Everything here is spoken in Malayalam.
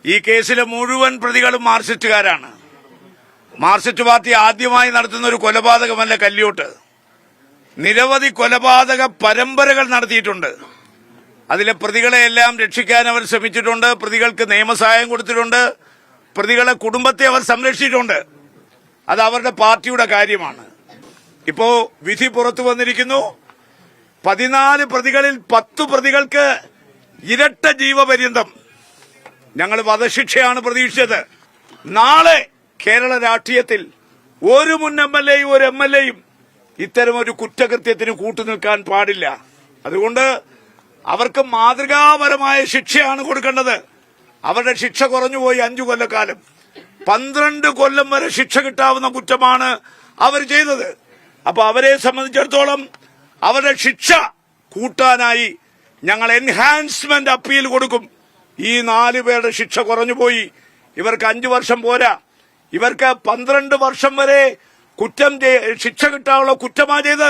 ഈ കേസിലെ മുഴുവൻ പ്രതികളും മാർക്സിസ്റ്റുകാരാണ്. മാർക്സിസ്റ്റ് പാർട്ടി ആദ്യമായി നടത്തുന്ന ഒരു കൊലപാതകമല്ല കല്യോട്ട്. നിരവധി കൊലപാതക പരമ്പരകൾ നടത്തിയിട്ടുണ്ട്. അതിലെ പ്രതികളെയെല്ലാം രക്ഷിക്കാൻ അവർ ശ്രമിച്ചിട്ടുണ്ട്. പ്രതികൾക്ക് നിയമസഹായം കൊടുത്തിട്ടുണ്ട്. പ്രതികളെ കുടുംബത്തെ അവർ സംരക്ഷിച്ചിട്ടുണ്ട്. അത് അവരുടെ പാർട്ടിയുടെ കാര്യമാണ്. ഇപ്പോ വിധി പുറത്തു വന്നിരിക്കുന്നു. 14 പ്രതികളിൽ 10 പ്രതികൾക്ക് ഇരട്ട ജീവപര്യന്തം. ഞങ്ങൾ വധശിക്ഷയാണ് പ്രതീക്ഷിച്ചത്. നാളെ കേരള രാഷ്ട്രീയത്തിൽ ഒരു മുൻ MLA-യും ഒരു MLA-യും ഇത്തരമൊരു കുറ്റകൃത്യത്തിന് കൂട്ടുനിൽക്കാൻ പാടില്ല. അതുകൊണ്ട് അവർക്ക് മാതൃകാപരമായ ശിക്ഷയാണ് കൊടുക്കേണ്ടത്. അവരുടെ ശിക്ഷ കുറഞ്ഞുപോയി 5 കൊല്ലക്കാലം. 12 കൊല്ലം വരെ ശിക്ഷ കിട്ടാവുന്ന കുറ്റമാണ് അവർ ചെയ്തത്. അപ്പൊ അവരെ സംബന്ധിച്ചിടത്തോളം അവരുടെ ശിക്ഷ കൂട്ടാനായി ഞങ്ങൾ എൻഹാൻസ്മെന്റ് അപ്പീൽ കൊടുക്കും. ഈ 4 പേരുടെ ശിക്ഷ കുറഞ്ഞുപോയി. ഇവർക്ക് 5 വർഷം പോരാ. ഇവർക്ക് 12 വർഷം വരെ ശിക്ഷ കിട്ടാനുള്ള കുറ്റമാ ചെയ്ത്